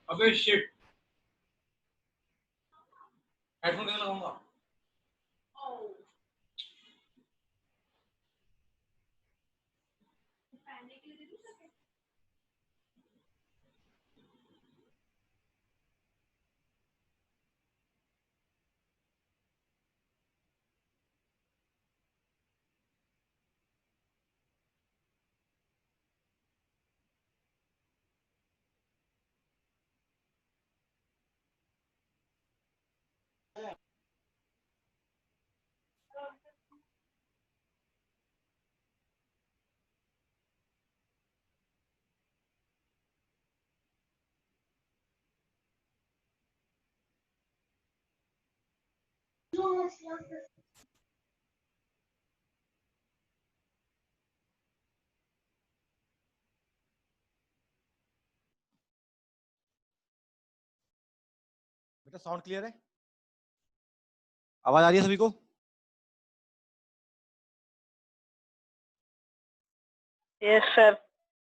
अबे shit, headphone कैसे लगाऊंगा? बेटा साउंड क्लियर है? आवाज आ रही है सभी को? Yes sir.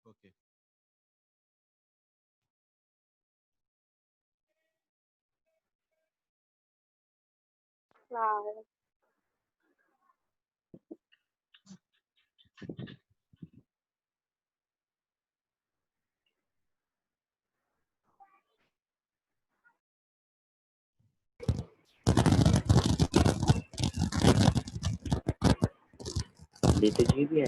ओके। जी भी है।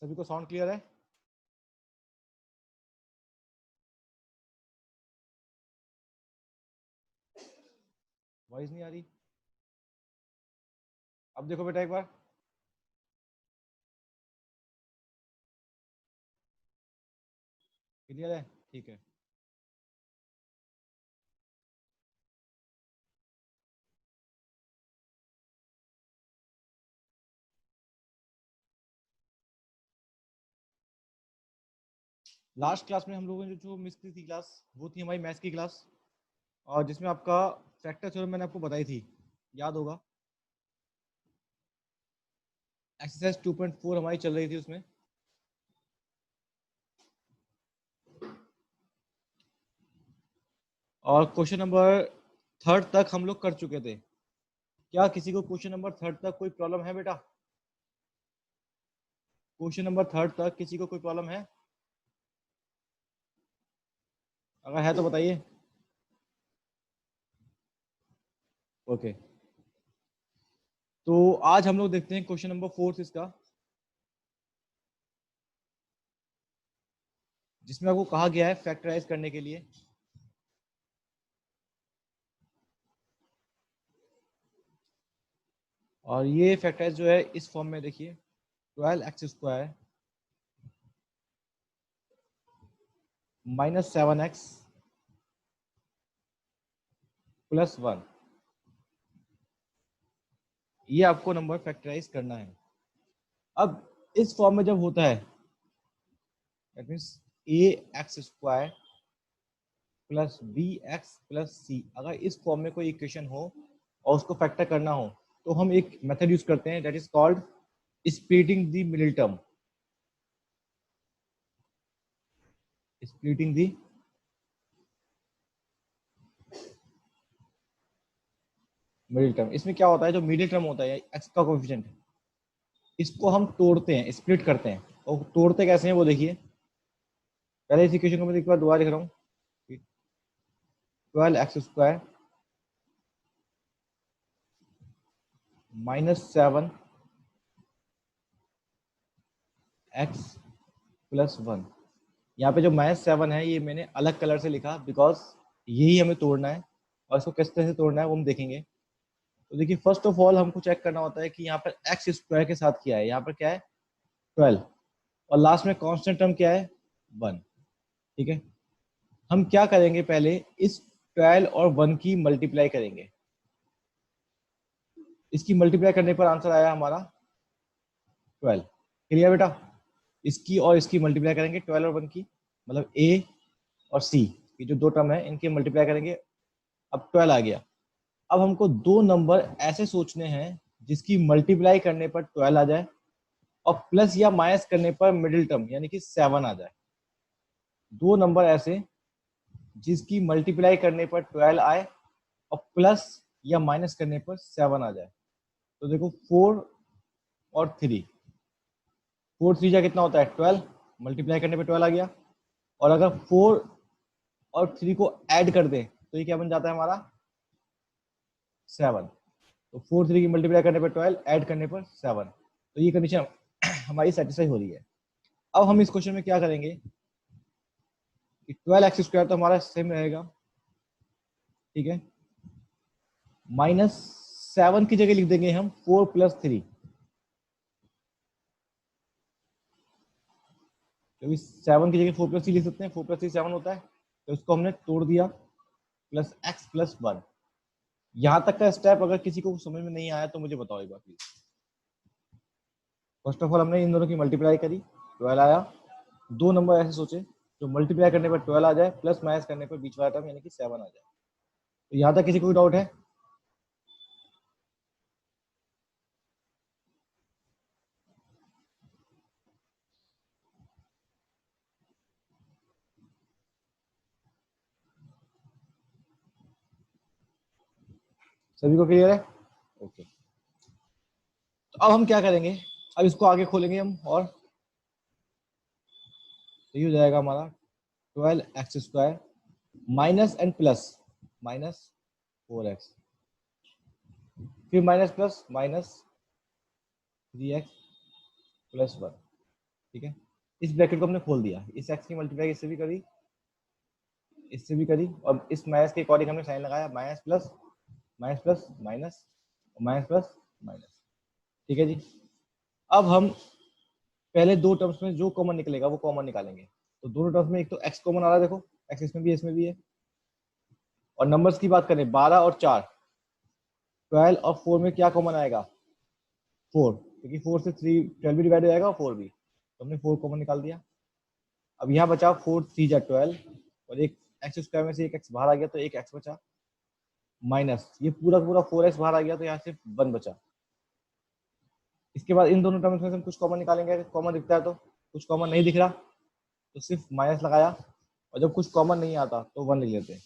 सभी को साउंड क्लियर है? वॉइस नहीं आ रही? अब देखो बेटा एक बार। क्लियर है? ठीक है। लास्ट क्लास में हम लोगों ने जो मिस की थी क्लास, वो थी हमारी मैथ्स की क्लास, और जिसमें आपका फैक्टर थ्योरम मैंने आपको बताई थी, याद होगा। एक्सरसाइज 2.4 हमारी चल रही थी उसमें। और क्वेश्चन नंबर 3 तक हम लोग कर चुके थे। क्या किसी को क्वेश्चन नंबर 3 तक कोई प्रॉब्लम है बेटा? क्वेश्चन नंबर 3 तक किसी को कोई प्रॉब्लम है? अगर है तो बताइए। ओके, तो आज हम लोग देखते हैं क्वेश्चन नंबर 4 इसका, जिसमें आपको कहा गया है फैक्टराइज करने के लिए। और ये फैक्टराइज जो है इस फॉर्म में देखिए, 12x² माइनस 7x प्लस 1, ये आपको नंबर फैक्टराइज करना है। अब इस फॉर्म में जब होता है, that means ax² plus bx plus c, अगर इस फॉर्म में कोई इक्वेशन हो और उसको फैक्टर करना हो, तो हम एक मेथड यूज करते हैं, that is called splitting the middle term. Splitting the middle term. इसमें क्या होता है, जो मिडिल टर्म होता है एक्स का कोएफिशिएंट, इसको हम तोड़ते हैं, स्प्लिट करते हैं। और तोड़ते कैसे हैं वो देखिए। पहले इस इक्वेशन को मैं एक बार दोबारा लिख रहा हूँ, 12x² माइनस 7x प्लस 1। यहाँ पे जो -7 है ये मैंने अलग कलर से लिखा, बिकॉज यही हमें तोड़ना है, और इसको किस तरह से तोड़ना है वो हम देखेंगे। तो देखिए, फर्स्ट ऑफ ऑल हमको चेक करना होता है कि यहाँ पर x² के साथ क्या है। यहाँ पर क्या है, 12, और लास्ट में कांस्टेंट टर्म क्या है, 1। ठीक है, हम क्या करेंगे, पहले इस 12 और 1 की मल्टीप्लाई करेंगे। इसकी मल्टीप्लाई करने पर आंसर आया हमारा 12। क्लियर बेटा? इसकी और इसकी मल्टीप्लाई करेंगे, 12 और 1 की, मतलब a और c, ये जो दो टर्म है इनके मल्टीप्लाई करेंगे। अब 12 आ गया। अब हमको दो नंबर ऐसे सोचने हैं जिसकी मल्टीप्लाई करने पर 12 आ जाए, और प्लस या माइनस करने पर मिडिल टर्म यानी कि 7 आ जाए। दो नंबर ऐसे जिसकी मल्टीप्लाई करने पर 12 आए और प्लस या माइनस करने पर 7 आ जाए। तो देखो 4 और 3, 4 3 जा कितना होता है, 12, मल्टीप्लाई करने पे 12 आ गया। और अगर 4 और 3 को ऐड कर दे तो ये क्या बन जाता है हमारा, 7। तो 4 3 की मल्टीप्लाई करने पर 12, ऐड करने पर 7। तो ये कंडीशन हमारी सेटिस्फाई हो रही है। अब हम इस क्वेश्चन में क्या करेंगे कि 12x² तो हमारा सेम रहेगा, ठीक है, -7 की जगह लिख देंगे हम 4 + 3, क्योंकि 7 की जगह 4 + 3 लिख सकते हैं, 4 + 3 7 होता है। तो इसको हमने तोड़ दिया, प्लस x प्लस 1। यहाँ तक का स्टेप अगर किसी को समझ में नहीं आया तो मुझे बताओ एक बार प्लीज। फर्स्ट ऑफ ऑल हमने इन दोनों की मल्टीप्लाई करी, 12 आया। दो नंबर ऐसे सोचे जो मल्टीप्लाई करने पर 12 आ जाए, प्लस माइनस करने पर बीच वाला टर्म यानी कि 7 आ जाए। तो यहाँ तक किसी को डाउट है? सभी को क्लियर है? ओके, तो अब हम क्या करेंगे, अब इसको आगे खोलेंगे हम, और तो ये हो जाएगा हमारा 12x² minus and plus -4x, फिर माइनस प्लस -3x प्लस 1। ठीक है, इस ब्रैकेट को हमने खोल दिया, इस x की मल्टीप्लाई इससे भी करी, इससे भी करी, और इस माइनस के अकॉर्डिंग हमने साइन लगाया, minus plus minus plus minus minus plus minus. ठीक है जी। अब हम पहले दो टर्म्स में जो कॉमन निकलेगा वो कॉमन निकालेंगे। तो दोनों टर्म्स में एक तो x कॉमन आ रहा है, देखो x इसमें भी इसमें भी है। और नंबर्स की बात करें 12 और 4, 12 और 4 में क्या कॉमन आएगा? 4, क्योंकि 4 से 12 भी डिवाइड हो जाएगा और 4 भी, तो हमने 4 कॉमन निकाल दिया। अब यहाँ बचा 4 3 जा 12, और एक एक्स स्क्वायर में से एक एक्स बाहर आ गया तो एक एक्स बचा, माइनस ये पूरा पूरा 4x बाहर आ गया तो यहाँ सिर्फ 1 बचा। इसके बाद इन दोनों टर्म्स में से हम कुछ कॉमन निकालेंगे, अगर कॉमन दिखता है तो, कुछ कॉमन नहीं दिख रहा तो सिर्फ माइनस लगाया, और जब कुछ कॉमन नहीं आता तो 1 लिख लेते हैं।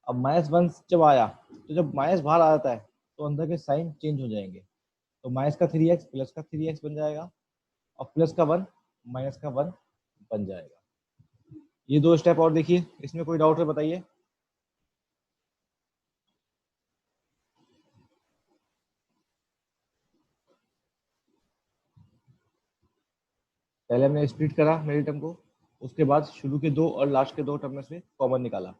अब -1 जब आया, तो जब माइनस बाहर आ जाता है तो अंदर के साइन चेंज हो जाएंगे, तो माइनस का 3x प्लस का 3x बन जाएगा, और प्लस का 1 माइनस का 1 बन जाएगा। ये दो स्टेप और देखिए, इसमें कोई डाउट है बताइए। पहले हमने स्प्लिट करा मिडिल टर्म को, उसके बाद शुरू के दो और लास्ट के दो टर्म में से कॉमन निकाला।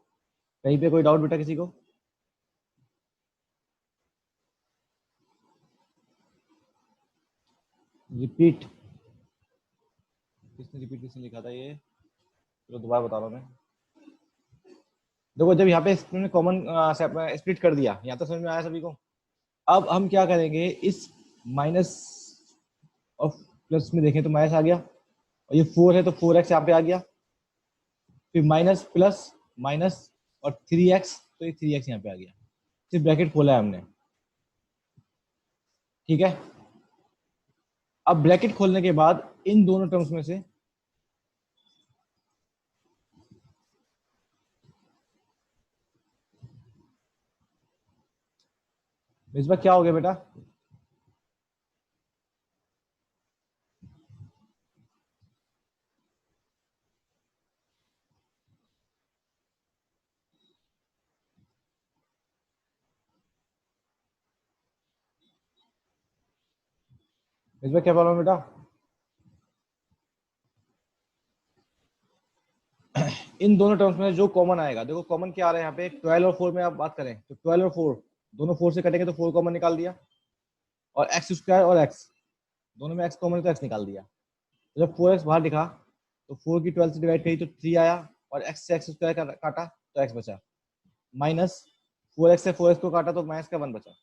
कहीं पे कोई डाउट बेटा किसी को? रिपीट किसने लिखा था ये? चलो दोबारा बता रहा हूँ मैं। देखो जब यहाँ पे इसने कॉमन स्प्लिट कर दिया, यहाँ तक समझ में आया सभी को? अब हम क्या करेंगे, इस माइनस और प्लस में देखें तो माइनस आ गया, और ये 4 है तो 4x यहाँ पे आ गया, फिर माइनस प्लस माइनस और 3x, तो ये 3x यहाँ पे आ गया, सिर्फ ब्रैकेट खोला है हमने। ठीक है, अब ब्रैकेट खोलने के बाद इन दोनों टर्म्स में से इस बार क्या हो गया बेटा? इस बार क्या प्रॉब्लम बेटा? इन दोनों टर्म्स में जो कॉमन आएगा, देखो कॉमन क्या आ रहा है यहाँ पे, 12 और 4 में आप बात करें तो 12 और 4 दोनों 4 से कटेंगे तो 4 कॉमन निकाल दिया, और एक्स स्क्वायर और एक्स दोनों में एक्स कॉमन है तो एक्स निकाल दिया। तो जब 4x बाहर दिखा तो 4 की 12 से डिवाइड करी तो 3 आया, और x से एक्स स्क्वायर काटा तो x बचा, माइनस 4x से 4x को काटा तो माइनस का 1 बचा।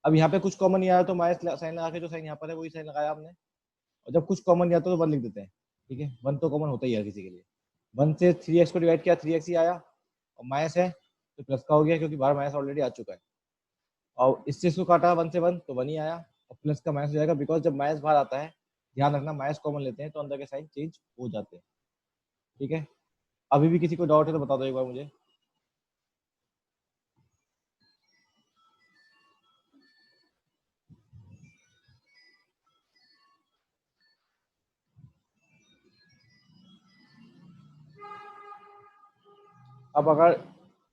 अब यहाँ पे कुछ कॉमन नहीं आया तो माइनस साइन लगा के, जो साइन यहाँ पर है वही साइन लगाया हमने, और जब कुछ कॉमन नहीं आता तो 1 लिख देते हैं। ठीक है, 1 तो कॉमन होता ही है किसी के लिए। 1 से 3x को डिवाइड किया 3x ही आया, और माइनस है तो प्लस का हो गया क्योंकि बाहर माइनस ऑलरेडी आ चुका है, और इससे इसको काटा 1 से 1 तो 1 ही आया, और प्लस का माइनस हो जाएगा, बिकॉज जब माइनस बाहर आता है ध्यान रखना माइनस कॉमन लेते हैं तो अंदर के साइन चेंज हो जाते हैं। ठीक है, अभी भी किसी को डाउट है तो बता दो एक बार मुझे। अब अगर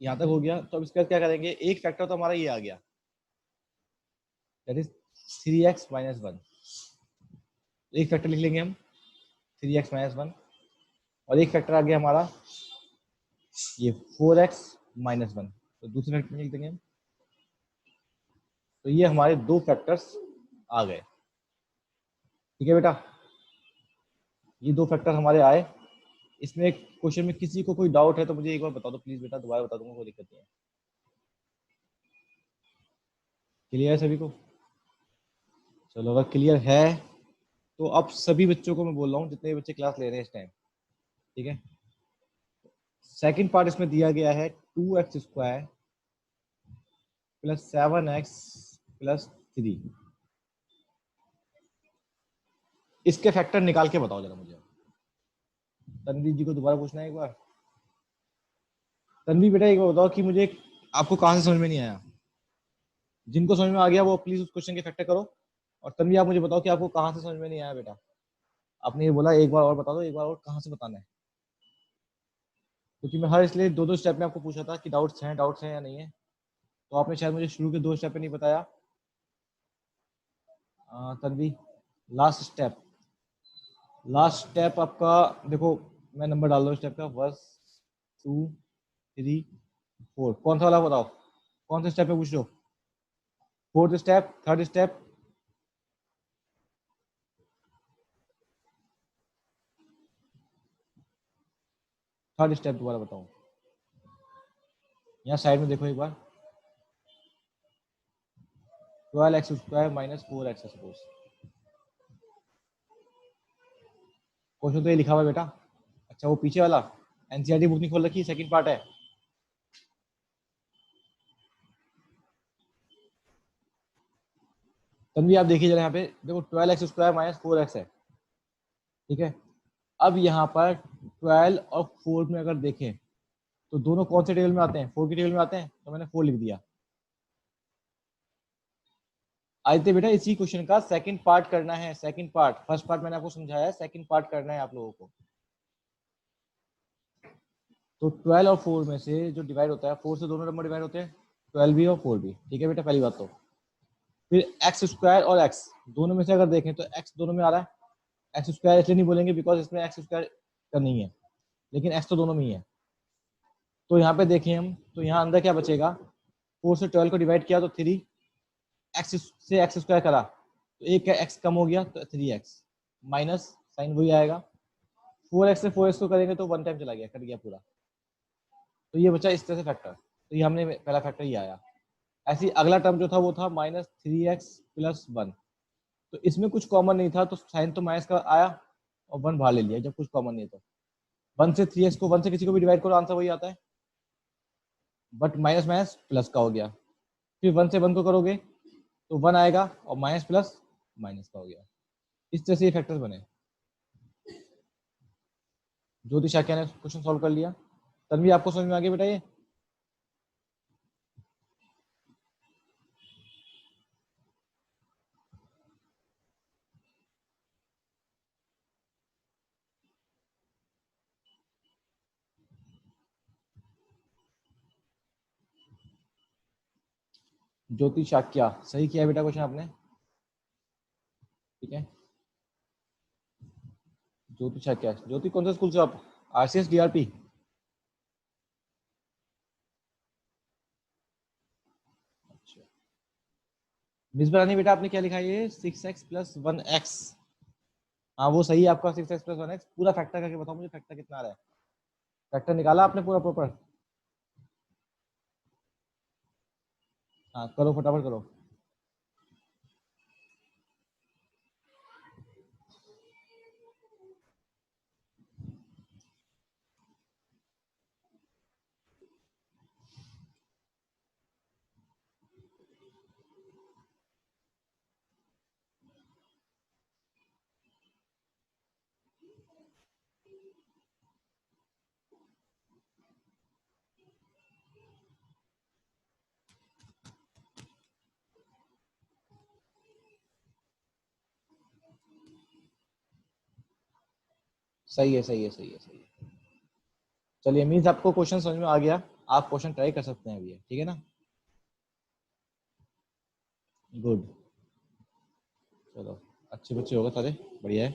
यहाँ तक हो गया तो अब इसका क्या करेंगे, एक फैक्टर तो हमारा ये आ गया, दैट इज 3x - 1। एक फैक्टर लिख लेंगे हम 3x - 1, और एक फैक्टर आ गया हमारा ये 4x - 1, तो दूसरे फैक्टर लिख देंगे हम। तो ये हमारे दो फैक्टर्स आ गए। ठीक है बेटा, ये दो फैक्टर हमारे आए। इसमें क्वेश्चन में किसी को कोई डाउट है तो मुझे एक बार बता दो प्लीज बेटा, दोबारा बता दूंगा, कोई दिक्कत नहीं है। क्लियर है सभी को? चलो अगर क्लियर है तो अब सभी बच्चों को मैं बोल रहा हूँ जितने बच्चे क्लास ले रहे हैं इस टाइम। ठीक है, सेकंड पार्ट इसमें दिया गया है 2x² + 7x + 3। इसके फैक्टर निकाल के बताओ जरा मुझे। तनवीर जी को दोबारा पूछना है एक बार। तनवीर बेटा एक बार बताओ कि मुझे आपको कहाँ से समझ में नहीं आया। जिनको समझ में आ गया वो प्लीज उस क्वेश्चन के फैक्टर करो, और तनवीर आप मुझे बताओ कि आपको कहाँ से समझ में नहीं आया बेटा। आपने ये बोला एक बार और बता दो, एक बार और कहाँ से बताना है, क्योंकि मैं हर इसलिए दो दो स्टेप में आपको पूछा था कि डाउट्स हैं या नहीं है, तो आपने शायद मुझे शुरू के 2 स्टेप पे नहीं बताया। Tanveer last step last step आपका देखो, मैं नंबर डाल रहा हूँ स्टेप का 1 2 3 4। कौन सा वाला बताओ, कौन सा स्टेप में पूछ रहे हो? Fourth step, third step? Third step दोबारा बताओ। यहाँ साइड में देखो एक बार, 12x स्क्वायर माइनस 4x है सपोज। क्वेश्चन तो ये लिखा हुआ है बेटा। अच्छा वो पीछे वाला एनसीईआरटी बुक नहीं खोल रखी, सेकंड पार्ट है। तभी आप देखिए जरा, यहाँ पे देखो 12x स्क्वायर माइनस 4x है, ठीक है। अब यहाँ पर 12 और 4 में अगर देखें तो दोनों कौन से टेबल में आते हैं? 4 की टेबल में आते हैं, तो मैंने 4 लिख दिया। आज तो बेटा इसी क्वेश्चन का सेकंड पार्ट करना है, सेकंड पार्ट। फर्स्ट पार्ट मैंने आपको समझाया है, सेकंड पार्ट करना है आप लोगों को। तो 12 और 4 में से जो डिवाइड होता है, 4 से दोनों नंबर डिवाइड होते हैं, 12 भी और 4 भी, ठीक है बेटा, पहली बात। तो फिर एक्स स्क्वायर और एक्स दोनों में से अगर देखें तो एक्स दोनों में आ रहा है। एक्स स्क्वायर इसलिए नहीं बोलेंगे बिकॉज इसमें एक्स स्क्वायर का नहीं है, लेकिन एक्स तो दोनों में ही है। तो यहाँ पे देखें हम, तो यहाँ अंदर क्या बचेगा? 4 से 12 को डिवाइड किया तो 3, एक्स से एक्स स्क्वायर करा तो एक एक्स कम हो गया तो 3x, माइनस साइन वही आएगा। 4x से 4x को करेंगे तो 1 टाइम चला गया, कट गया पूरा। तो ये बचा इस तरह से फैक्टर। तो ये हमने पहला फैक्टर ये आया। ऐसे ही अगला टर्म जो था वो था माइनस 3x प्लस 1। तो इसमें कुछ कॉमन नहीं था तो साइन तो माइनस का आया और 1 बाहर ले लिया जब कुछ कॉमन नहीं है। तो 1 से 3x को 1 से किसी को भी डिवाइड करो आंसर वही आता है, बट माइनस माइनस प्लस का हो गया। फिर 1 से 1 को करोगे तो 1 आएगा और माइनस प्लस माइनस का हो गया। इस तरह से ये फैक्टर्स बने। ज्योति शाक्या ने क्वेश्चन सॉल्व कर लिया। तन्वी आपको समझ में आ गया बेटा ये? ज्योति शाक्या सही किया बेटा क्वेश्चन आपने, ठीक है। ज्योति शाक्या, ज्योति कौन सा स्कूल से आप? RCS DRP? अच्छा मिस बनानी बेटा, आपने क्या लिखा है ये 6x प्लस 1x? हाँ वो सही है आपका, 6x प्लस 1x। पूरा फैक्टर करके बताओ मुझे, फैक्टर कितना आ रहा है? फैक्टर निकाला आपने पूरा प्रॉपर? हाँ करो फटाफट करो। सही है सही है सही है सही है। चलिए मीन्स आपको क्वेश्चन समझ में आ गया, आप क्वेश्चन ट्राई कर सकते हैं अभी, ठीक है ना? गुड, चलो अच्छे बच्चे हो गए सारे, बढ़िया है।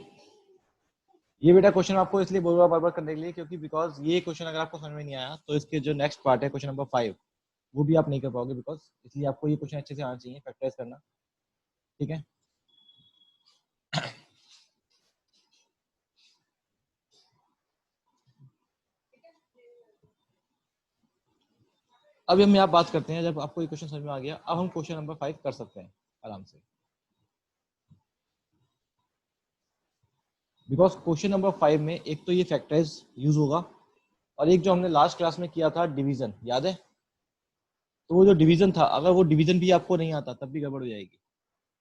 ये बेटा क्वेश्चन आपको इसलिए बोल रहा बार बार करने के लिए क्योंकि बिकॉज ये क्वेश्चन अगर आपको समझ में नहीं आया तो इसके जो नेक्स्ट पार्ट है क्वेश्चन नंबर 5 वो भी आप नहीं कर पाओगे, बिकॉज इसलिए आपको ये क्वेश्चन अच्छे से आना चाहिए, प्रैक्टिस करना, ठीक है। अभी हम यहाँ बात करते हैं, जब आपको ये क्वेश्चन समझ में आ गया अब हम क्वेश्चन नंबर 5 कर सकते हैं आराम से, बिकॉज क्वेश्चन नंबर 5 में एक तो ये फैक्टर्स यूज होगा और एक जो हमने लास्ट क्लास में किया था डिवीजन, याद है? तो वो जो डिवीजन था, अगर वो डिवीजन भी आपको नहीं आता तब भी गड़बड़ हो जाएगी।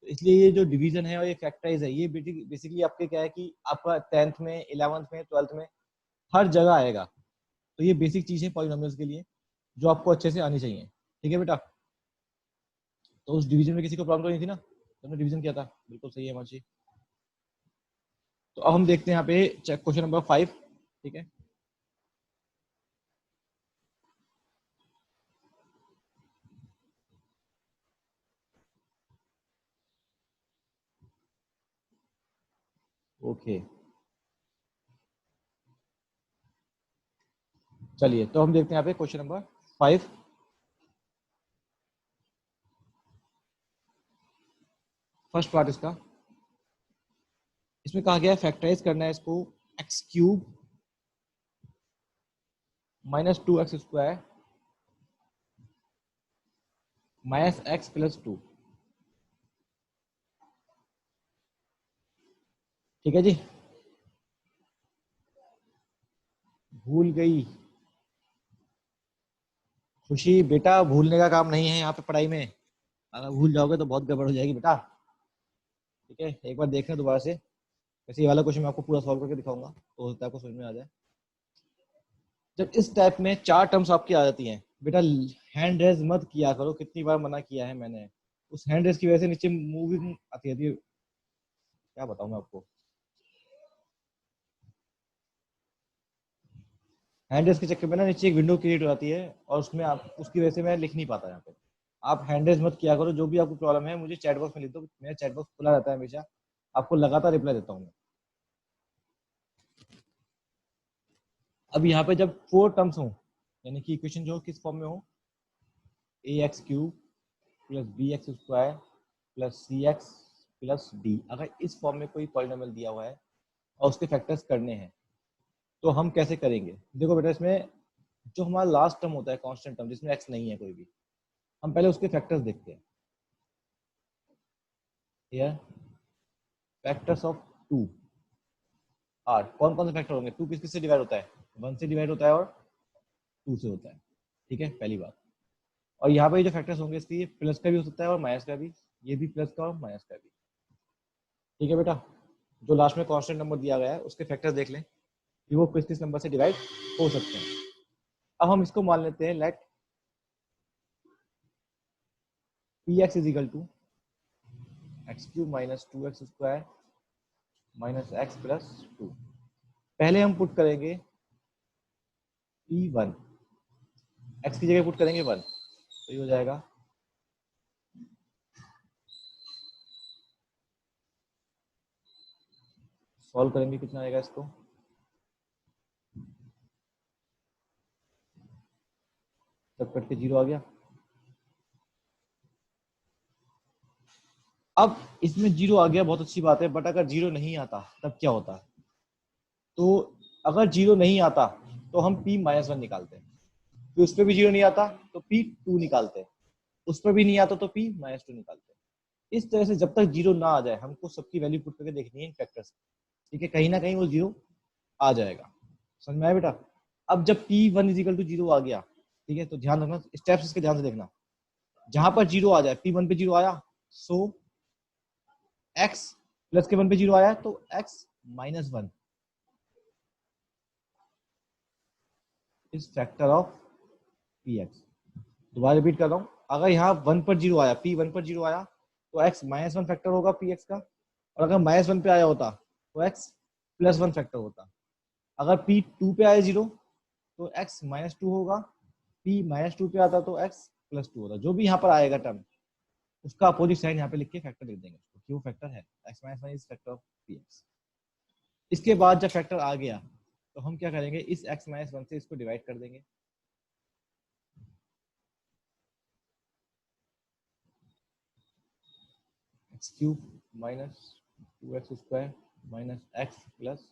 तो इसलिए ये जो डिवीजन है और ये फैक्टराइज है, ये बेसिकली आपके क्या है कि आपका 10th में 11th में 12th में हर जगह आएगा। तो ये बेसिक चीज है पॉलिनोमियल्स के लिए जो आपको अच्छे से आनी चाहिए, ठीक है बेटा। तो उस डिवीजन में किसी को प्रॉब्लम तो नहीं थी ना? तुमने डिवीजन किया था, बिल्कुल सही है मर्जी। तो अब हम देखते हैं यहाँ पे क्वेश्चन नंबर 5, ठीक है। ओके चलिए तो हम देखते हैं यहाँ पे क्वेश्चन नंबर 5। फर्स्ट पार्ट इसका, इसमें कहा गया है फैक्टराइज करना है इसको x cube minus 2x square minus x plus 2। ठीक है जी, भूल गई खुशी बेटा, भूलने का काम नहीं है यहाँ पे पढ़ाई में, अगर भूल जाओगे तो बहुत गड़बड़ हो जाएगी बेटा। ठीक है, एक बार देखना दोबारा से, वैसे ये वाला क्वेश्चन मैं आपको पूरा सॉल्व करके दिखाऊंगा तो हो सकता है आपको समझ में आ जाए। जब इस टाइप में 4 टर्म्स आपकी आ जाती हैं बेटा, हैंड रेज मत किया करो, कितनी बार मना किया है मैंने। उस हैंड रेज की वजह से नीचे मूविंग आती है, क्या बताऊं मैं आपको। हैंड रेज के चक्कर में ना नीचे एक विंडो क्रिएट हो जाती है और उसमें आप, उसकी वजह से मैं लिख नहीं पाता यहाँ पे। आप हैंड रेज मत किया करो, जो भी आपको प्रॉब्लम है मुझे चैट बॉक्स में लिख दो, मेरा चैट बॉक्स खुला रहता है हमेशा, आपको लगातार रिप्लाई देता हूँ मैं। अब यहाँ पे जब 4 टर्म्स हो, यानी कि इक्वेशन जो किस फॉर्म में हो, a x cube plus b x square plus c x plus d, अगर इस फॉर्म में कोई पॉलिनोमियल दिया हुआ है और उसके फैक्टर्स करने हैं तो हम कैसे करेंगे। देखो बेटा, इसमें जो हमारा लास्ट टर्म होता है कांस्टेंट टर्म जिसमें एक्स नहीं है कोई भी, हम पहले उसके फैक्टर्स देखते हैं। हियर फैक्टर्स ऑफ 2 आर, कौन कौन से फैक्टर होंगे, 2 किस किस से डिवाइड होता है, 1 से डिवाइड होता है और 2 से होता है। ठीक है, पहली बात। और यहाँ पे जो फैक्टर्स होंगे इसके, ये प्लस का भी हो सकता है और माइनस का भी, ये भी प्लस का और माइनस का भी। ठीक है बेटा, जो लास्ट में कांस्टेंट नंबर दिया गया है उसके फैक्टर्स देख लें कि वो किस किस नंबर से डिवाइड हो सकते हैं। अब हम इसको मान लेते हैं, let P x is equal to x cube minus 2x square minus x plus 2। पहले हम पुट करेंगे P1, x की जगह पुट करेंगे 1, तो ये हो जाएगा सॉल्व करेंगे, कितना आएगा इसको, सब कट के 0 आ गया। अब इसमें 0 आ गया, बहुत अच्छी बात है, बट अगर 0 नहीं आता तब क्या होता। तो अगर 0 नहीं आता तो हम P माइनस 1 निकालते हैं, फिर उस पर भी 0 नहीं आता तो P2 निकालते हैं, उस पर भी नहीं आता तो P माइनस 2 निकालते हैं। इस तरह से जब तक 0 ना आ जाए हमको सबकी वैल्यू पुट करके देखनी है इन फैक्टर्स। ठीक है, कहीं ना कहीं वो 0 आ जाएगा, समझ में आया बेटा। अब जब P1 इज इक्वल टू 0 आ गया, ठीक है, तो ध्यान रखना स्टेप्स इसके, ध्यान से देखना, जहां पर 0 आ जाए, P1 पे 0 आया सो x प्लस के 1 पे 0 आया तो x minus 1 is factor of px। दोबारा रिपीट कर रहा हूं, अगर यहाँ 1 पर 0 आया, P1 पर 0 आया तो x माइनस 1 फैक्टर होगा px का, और अगर माइनस 1 पे आया होता तो x प्लस 1 फैक्टर होता। अगर P2 पे आया 0 तो x माइनस 2 होगा, P माइनस 2 पे आता तो x प्लस 2 होता। जो भी यहाँ पर आएगा टर्म उसका अपोजिट साइन यहाँ पे लिख के फैक्टर लिख देंगे उसको, क्यों फैक्टर है, x minus 1 is factor of px। इसके बाद जब फैक्टर आ गया तो हम क्या करेंगे, इस x माइनस 1 से इसको डिवाइड कर देंगे, x cube minus 2x square minus x plus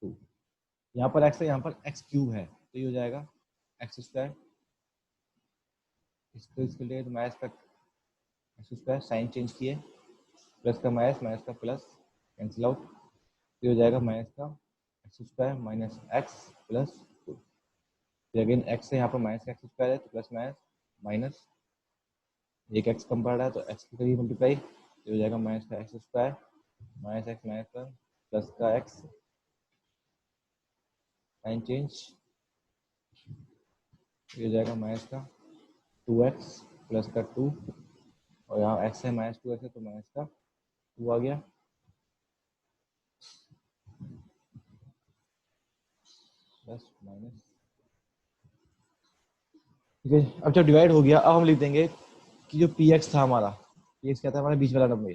2। यहाँ पर x है, यहाँ पर x क्यूब है, तो ये हो जाएगा एक्स स्क्वायर, इसको इसके लिए तो माइनस का एक्स स्क्वायर, साइन चेंज किए, प्लस का माइनस, माइनस का प्लस कैंसिल आउट, ये हो जाएगा माइनस का x square minus x plus 2। फिर अगेन एक्स से यहाँ पर माइनस का एक्स स्क्वायर है तो प्लस माइनस माइनस, एक एक्स कम पड़ रहा है तो एक्स के करीब मल्टीप्लाई, ये हो जाएगा माइनस का x square minus x minus का प्लस का एक्स, साइन चेंज, ये हो जाएगा माइनस का 2x प्लस का 2, और यहाँ x है माइनस 2x है तो माइनस का 2 आ गया, प्लस माइनस। ठीक है, अब जब डिवाइड हो गया अब हम लिख देंगे कि जो px था हमारा, px क्या था हमारा बीच वाला नंबर,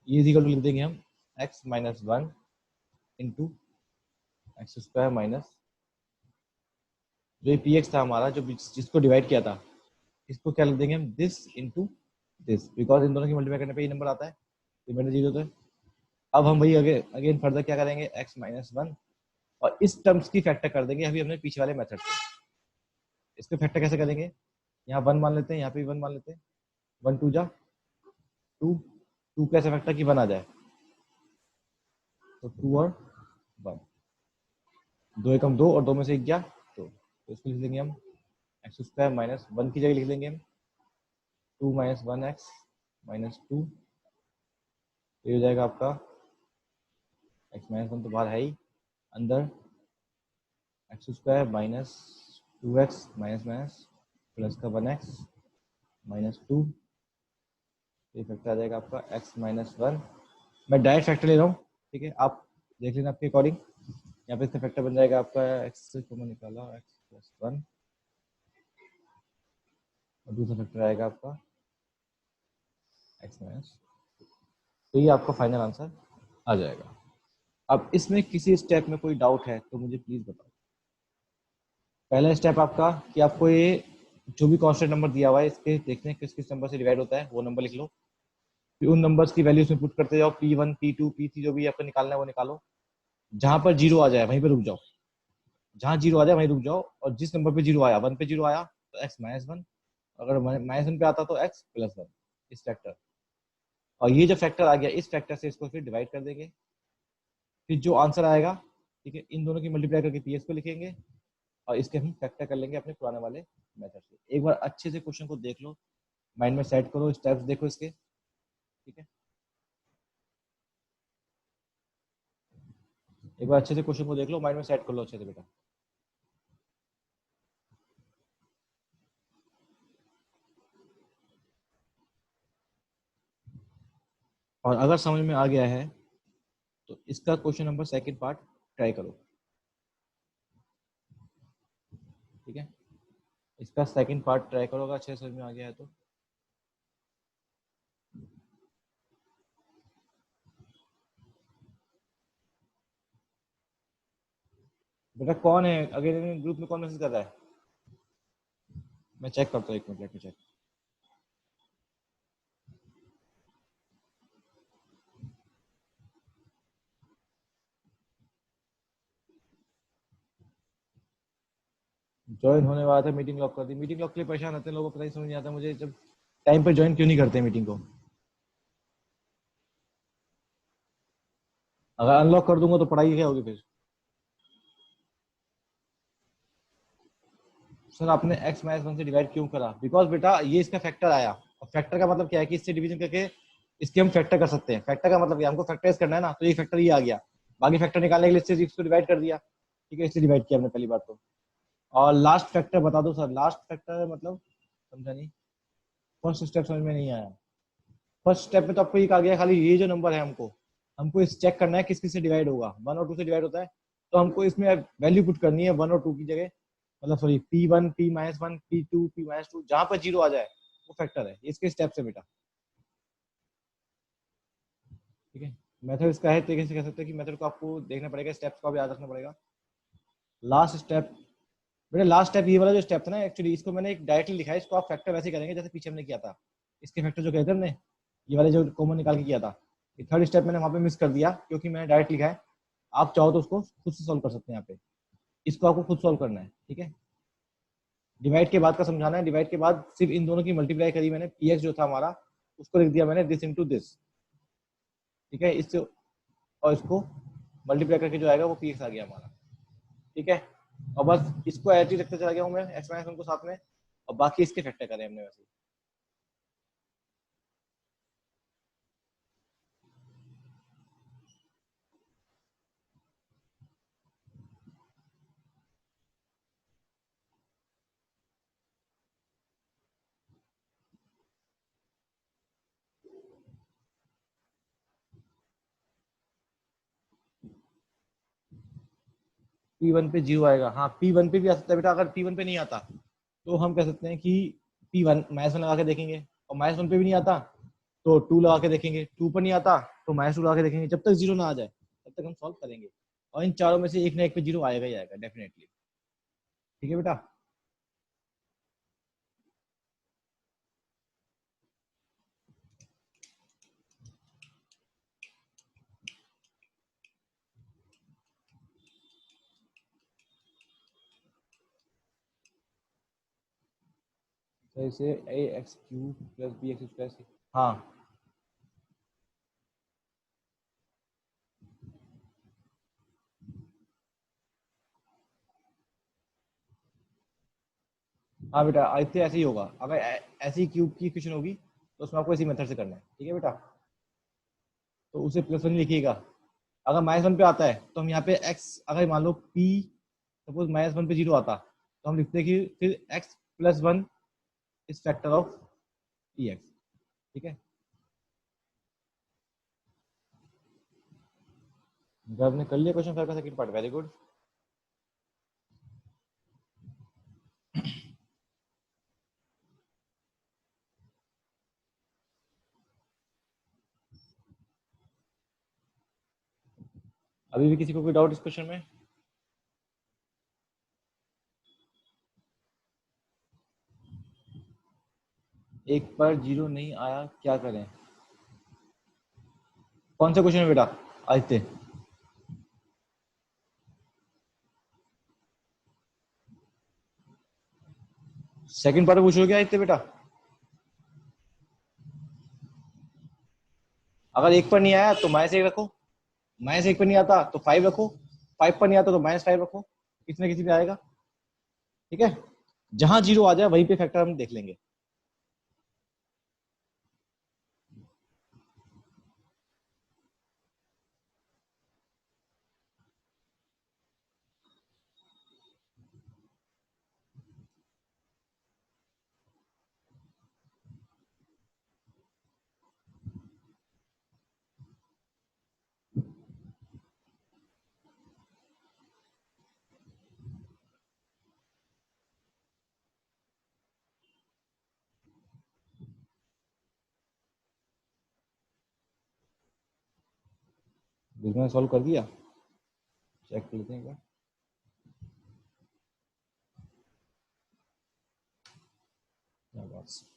ये इक्वल टू लिख देंगे हम x minus 1 into x square minus जो ये पी एक्स था हमारा, जो जिसको डिवाइड किया था, इसको क्या लिख देंगे हम, this into this, because in दोनों की मल्टीप्लाई करने पे ये नंबर आता है, रिमाइंडर 0 तो है। अब हम वही अगेन फर्दर क्या करेंगे, x माइनस 1 और इस टर्म्स की फैक्टर कर देंगे अभी हमने पीछे वाले मेथड से। इसको फैक्टर कैसे करेंगे, यहाँ 1 मान लेते हैं, यहाँ पे 1 मान लेते हैं, 1 2 जा 2, 2 कैसे फैक्टर की 1 आ जाए, तो 2 और 1, 2 एकम 2 और 2 में से 1 गया, तो इसको लिख देंगे हम एक्स स्क्वायर माइनस 1 की जगह लिख देंगे हम 2 माइनस 1x माइनस 2, ये हो जाएगा आपका x माइनस 1 तो बाहर है ही, अंदर x square minus 2x minus minus plus का 1x माइनस 2, ये फैक्टर आ जाएगा आपका x माइनस 1। मैं डायरेक्ट फैक्टर ले रहा हूँ, ठीक है, आप देख लेना आपके अकॉर्डिंग। यहाँ पे इसका फैक्टर बन जाएगा आपका x से कॉमन निकाला x प्लस 1 और दूसरा फैक्टर आएगा आपका x माइनस, तो ये आपका फाइनल आंसर आ जाएगा। अब इसमें किसी स्टेप में कोई डाउट है तो मुझे प्लीज बताओ। पहला स्टेप आपका कि आपको ये जो भी कांस्टेंट नंबर दिया हुआ है इसके देखने किस किस नंबर से डिवाइड होता है, वो नंबर लिख लो, फिर उन नंबर्स की वैल्यूज में पुट करते जाओ, P1 P2 P3 जो भी आपको निकालना है वो निकालो, जहां पर 0 आ जाए वहीं पे रुक जाओ, जहां 0 आ जाए वहीं रुक जाओ, और जिस नंबर पे 0 आया, 1 पे 0 आया तो x माइनस 1, अगर माइनस 1 पे आता तो x प्लस 1, इस फैक्टर, और ये जो फैक्टर आ गया इस फैक्टर से इसको फिर डिवाइड कर देंगे, फिर जो आंसर आएगा, ठीक है, इन दोनों की मल्टीप्लाई करके पी एक्स को लिखेंगे और इसके हम फैक्टर कर लेंगे अपने पुराने वाले मेथड से। एक बार अच्छे से क्वेश्चन को देख लो, माइंड में सेट करो, स्टेप्स देखो इसके, ठीक है, एक बार अच्छे से क्वेश्चन को देख लो, माइंड में सेट कर लो अच्छे से बेटा। और अगर समझ में आ गया है तो इसका question number second part try करो, ठीक है, इसका सेकंड पार्ट ट्राई करो अगर अच्छे से समझ में आ गया है तो। बेटा कौन है अगले ग्रुप में, कौन मैसेज कर रहा है, मैं चेक करता हूँ, एक minute, let me check. Join होने वाला था, मीटिंग लॉक कर दी। मीटिंग लॉक के लिए परेशान होते हैं लोगों को, पता नहीं समझ नहीं आता मुझे, जब टाइम पर ज्वाइन क्यों नहीं करते मीटिंग को। अगर अनलॉक कर दूंगा तो पढ़ाई क्या होगी फिर। सर आपने x माइनस 1 से डिवाइड क्यों करा, बिकॉज बेटा ये इसका फैक्टर आया, और फैक्टर का मतलब क्या है कि इससे डिवीजन करके इसके हम फैक्टर कर सकते हैं। फैक्टर का मतलब क्या, हमको फैक्टराइज करना है ना, तो ये फैक्टर ये आ गया, बाकी फैक्टर निकालने के लिए इससे इसको डिवाइड कर दिया, ठीक है, इससे डिवाइड किया हमने पहली बात तो। और लास्ट फैक्टर बता दो सर, लास्ट फैक्टर मतलब समझा नहीं, फर्स्ट स्टेप समझ में नहीं आया। फर्स्ट स्टेप में तो आपको ये आ गया, खाली ये जो नंबर है हमको हमको इस चेक करना है किस किस से डिवाइड होगा, 1 और 2 से डिवाइड होता है, तो हमको इसमें वैल्यू पुट करनी है 1 और 2 की जगह, मतलब sorry P1 P minus 1 P2 P minus 2, जहां पर 0 आ जाए वो फैक्टर है, इसके स्टेप से बेटा, ठीक है। मेथड इसका है, तरीके से कह सकते हैं कि मेथड को आपको देखना पड़ेगा, स्टेप्स को भी याद रखना पड़ेगा। लास्ट स्टेप बेटा, लास्ट स्टेप ये वाला जो स्टेप था ना, एक्चुअली इसको मैंने एक डायरेक्टली लिखा है, इसको आप फैक्टर वैसे करेंगे जैसे पीछे हमने किया था, इसके फैक्टर जो कहते हैं हमने ये वाले जो कॉमन निकाल के किया था, ये थर्ड स्टेप मैंने वहां पे मिस कर दिया क्योंकि मैंने डायरेक्ट लिखा है। आप चाहो तो उसको खुद से सॉल्व कर सकते हैं, यहाँ पे इसको आपको खुद सॉल्व करना है, ठीक है। डिवाइड के बाद का समझाना है, डिवाइड के बाद सिर्फ इन दोनों की मल्टीप्लाई करी मैंने, पी एक्स जो था हमारा उसको लिख दिया मैंने दिस इंटू दिस, ठीक है, इससे और इसको मल्टीप्लाई करके जो आएगा वो पी एक्स आ गया हमारा, ठीक है। और बस इसको ऐसे ही रखते चला गया हूँ मैं एक्स माइनस 1 को साथ में, और बाकी इसके फैक्टर करे हमने वैसे। P1 पे 0 आएगा, हाँ P1 पे भी आ सकता है बेटा, अगर P1 पे नहीं आता तो हम कह सकते हैं कि P1 माइनस 1 लगा के देखेंगे, और माइनस 1 पे भी नहीं आता तो 2 लगा के देखेंगे, 2 पर नहीं आता तो माइनस 2 लगा के देखेंगे, जब तक 0 ना आ जाए तब तक हम सॉल्व करेंगे, और इन चारों में से एक ना एक पे 0 आएगा ही आएगा डेफिनेटली, ठीक है बेटा। तो इसे a x cube plus b x square से, हाँ हाँ बेटा, ऐसे ऐसे ही होगा। अगर ऐसी क्यूब की इक्वेशन होगी तो उसमें आपको इसी मेथड से करना है, ठीक है बेटा। तो उसे प्लस वन लिखिएगा। अगर माइनस वन पे आता है तो हम यहाँ पे एक्स, अगर मान लो पी सपोज माइनस वन पे जीरो आता तो हम लिखते हैं कि फिर x plus one is factor of P x, ठीक है। जब आपने कर लिया क्वेश्चन का सेकंड पार्ट, वेरी गुड। अभी भी किसी को कोई डाउट इस क्वेश्चन में? एक पर जीरो नहीं आया क्या करें? कौन सा क्वेश्चन है बेटा आदित्य? सेकंड पार्ट पूछोगे आदित्य बेटा? अगर एक पर नहीं आया तो माइनस एक रखो, माइनस एक पर नहीं आता तो फाइव रखो, फाइव पर नहीं आता तो माइनस फाइव रखो, किसी ना किसी पे आएगा, ठीक है। जहां जीरो आ जाए वहीं पे फैक्टर हम देख लेंगे। बिजनेस सॉल्व कर दिया, चेक कर लेते हैं एक बार। क्या बात है।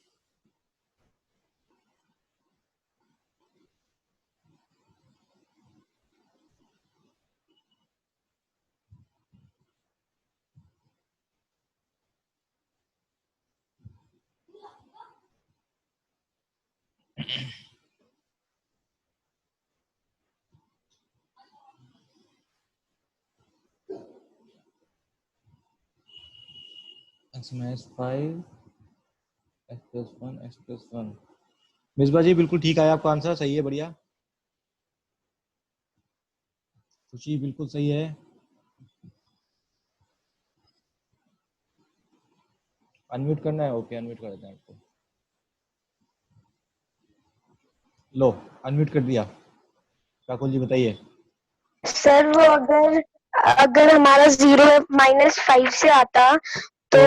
X minus five x plus one x plus one. Misbah ji बिल्कुल ठीक आया आपका आंसर, सही है, बढ़िया। खुशी बिल्कुल सही है। अनम्यूट करना है, ओके अनम्यूट कर देते हैं आपको। लो अनम्यूट कर दिया। काकुल जी बताइए। सर वो अगर अगर हमारा जीरो माइनस फाइव से आता तो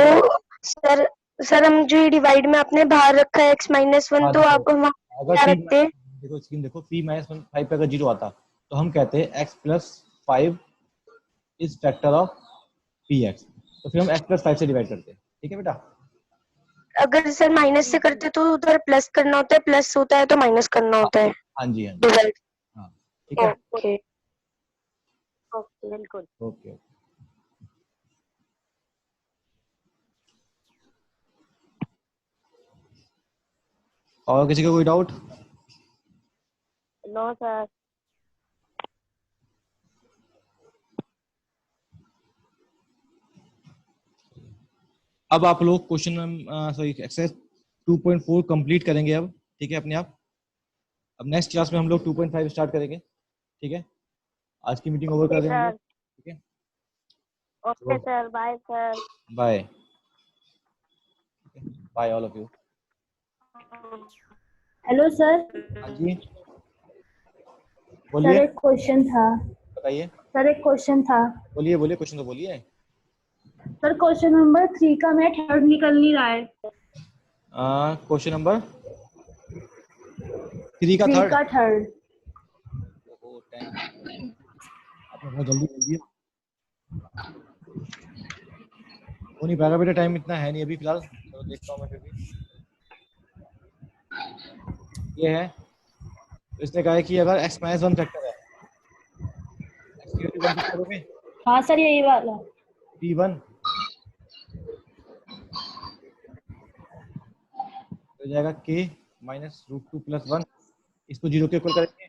सर सर हम जो ये डिवाइड में आपने बाहर रखा है एक्स माइनस वन, हाँ तो देखो, आप हम अगर क्या पी रखते? देखो स्क्रीन देखो, पी माइनस वन फाइव पे अगर जीरो आता तो हम कहते हैं x plus five is factor of P x, तो फिर हम एक्स प्लस फाइव से डिवाइड करते हैं, ठीक है बेटा। अगर सर माइनस से करते तो उधर प्लस करना होता है, प्लस होता है तो माइनस करना होता है हाँ जी, हाँ जी, डिवाइड। हाँ ठीक है, ओके ओके बिल्कुल। ओके। और किसी का कोई डाउट? No sir. अब आप लोग क्वेश्चन सॉरी एक्सरसाइज 2.4 कंप्लीट करेंगे अब, ठीक है अपने आप। अब नेक्स्ट क्लास में हम लोग 2.5 स्टार्ट करेंगे, ठीक है। आज की मीटिंग ओवर कर ओके दें हम लोग, सर। ठीक है। Okay sir, bye sir. Bye, bye all of you. Hello sir. हाँ जी सर बोलिए, एक क्वेश्चन था। बताइए, सर एक क्वेश्चन था। बोलिए बोलिए, क्वेश्चन तो बोलिए। सर क्वेश्चन नंबर 3 का मैं थर्ड निकल नहीं रहा है। क्वेश्चन नंबर 3 का 3 थर्ड। का थर्ड। ओहो, 10 आपने बहुत जल्दी बोल दिया। हो नहीं पाएगा बेटा, टाइम इतना है नहीं अभी फिलहाल, तो देखता हूँ मैं फिर भी। ये है, इसने कहा है कि अगर x माइनस वन फैक्टर है, x की वैल्यू वन पुट करोगे, हाँ सर यही वाला। p1 तो जाएगा k माइनस रूट 2 प्लस 1, इसको 0 के इक्वल करेंगे